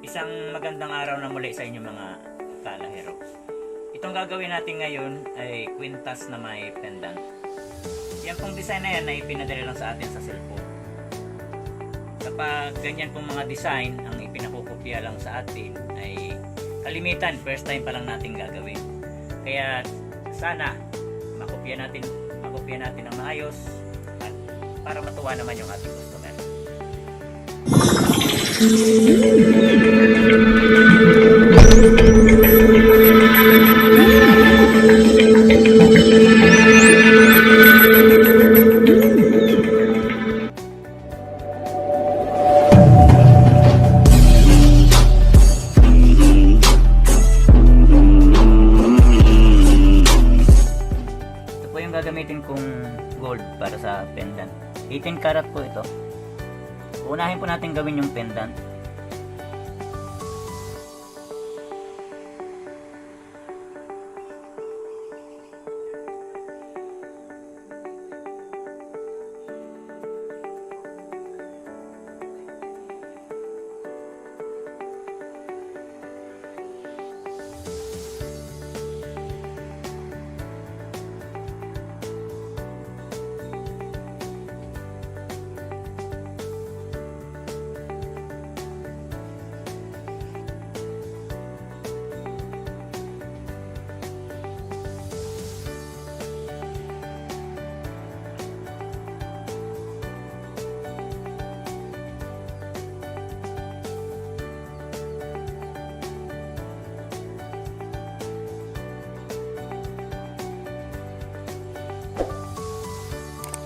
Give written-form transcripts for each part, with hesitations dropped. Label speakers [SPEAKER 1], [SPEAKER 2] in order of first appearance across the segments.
[SPEAKER 1] Isang magandang araw na muli sa inyo mga kalahero. Itong gagawin natin ngayon ay kwintas na may pendant. Yan pong design na yan ay pinadala lang sa atin sa cellphone. Kapag ganyan pong mga design ang ipinakukopya lang sa atin ay kalimitan, first time pa lang natin gagawin. Kaya sana makopya natin ng maayos at para matuwa naman yung ating customer. Ito po yung gagamitin kong gold para sa pendant. 18 karat po ito. Unahin po natin gawin yung pendant.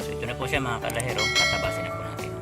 [SPEAKER 1] Ito na po siya mga kalahero, tatabasin na po natin.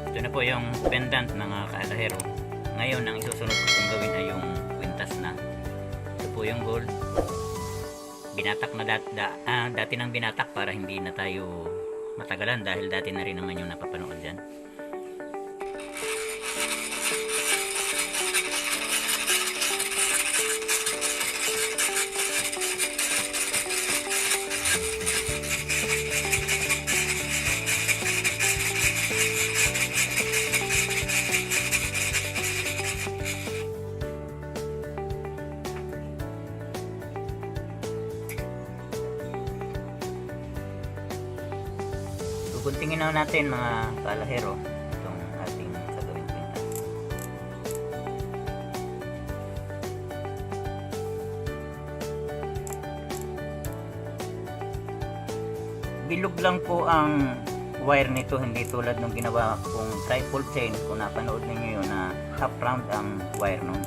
[SPEAKER 1] Ito na po yung pendant mga kalahero. Ngayon ang isusunod ko kong gawin ay yung kwintas na. Ito po yung gold. Binatak na dati nang binatak para hindi na tayo matagalan dahil dati na rin naman yung napapanood dyan. Guntingin na natin mga kalahero itong ating gagawin kwintas. Bilog lang po ang wire nito, hindi tulad ng ginawa kong triple chain. Kung napanood ninyo yun na half round ang wire nun.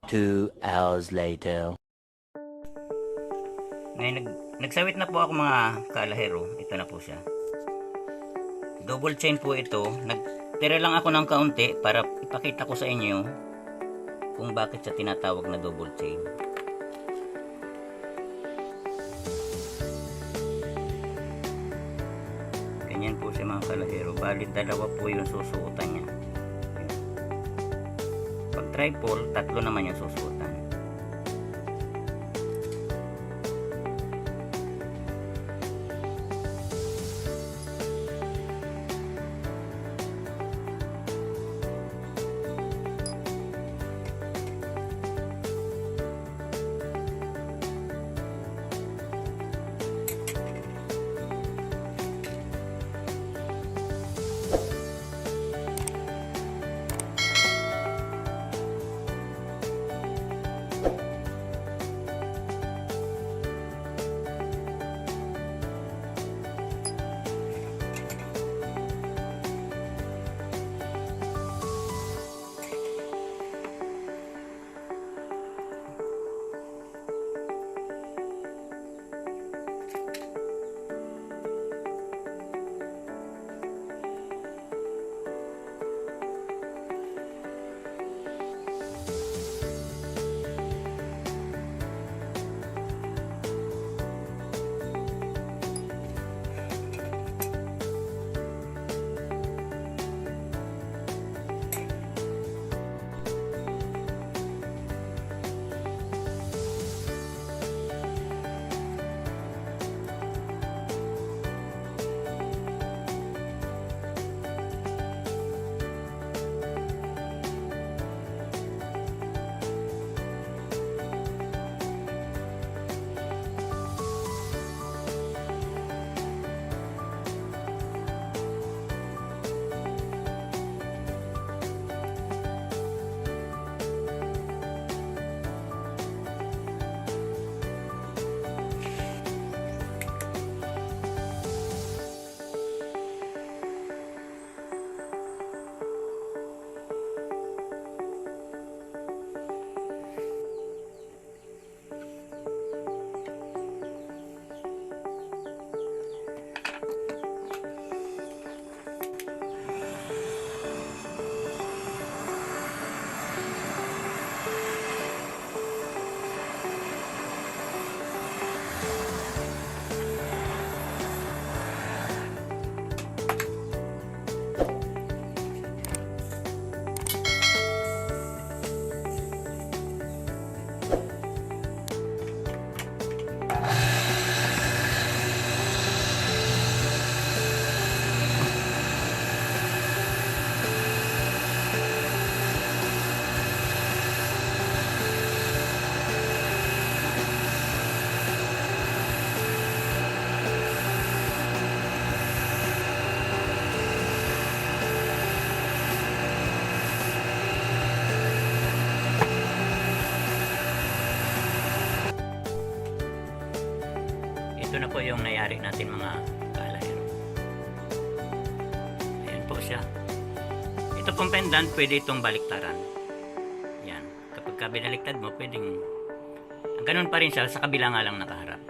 [SPEAKER 2] 2 hours later.
[SPEAKER 1] Ngayon nagsawit na po ako mga kalahero. Ito na po siya. Double chain po ito. Nagtira lang ako ng kaunti para ipakita ko sa inyo kung bakit siya tinatawag na double chain. Ganyan po siya mga kalahero. Bali dalawa po yung susuotan niya. Pag triple, tatlo naman yung susuotan. Ito na po yung nangyari natin mga kalahero. Ayan po siya. Ito pong pendant, pwede itong baliktaran. Yan. Kapag binaliktad mo, pwedeng ganun pa rin siya, sa kabila nga lang nakaharap.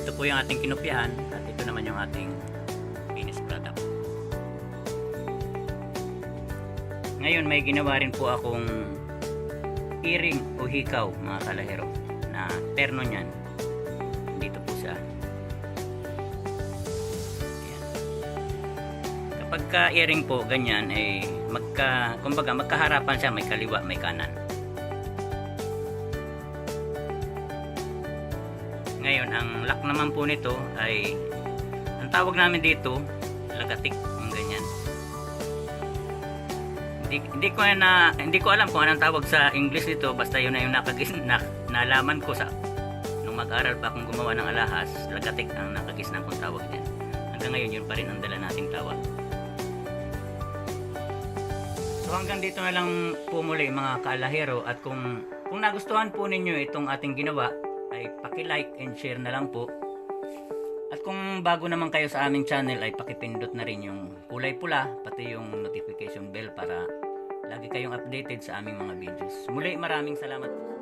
[SPEAKER 1] ito po yung ating kinopyahan at ito naman yung ating finished product. Ngayon may ginawa rin po akong earring o hikaw mga kalahero na terno niyan. Dito po siya. Ayan. Kapag ka earring po ganyan ay kumbaga magkaharapan siya, may kaliwa, may kanan. Ngayon ang lock naman po nito ay ang tawag namin dito lagatik, yung ganyan. Hindi ko alam kung anong tawag sa English dito, basta yun na yung nalaman ko sa nung mag-aral pa akong gumawa ng alahas. Lagatik ang nakagisnan kong tawag din. Hanggang ngayon yun pa rin ang dala nating tawag. So hanggang dito na lang po muli mga kaalahero, at kung nagustuhan po ninyo itong ating ginawa ay paki-like and share na lang po. At kung bago naman kayo sa aming channel ay pakipindot na rin yung kulay pula, pati yung notification bell para lagi kayong updated sa aming mga videos. Muli maraming salamat po.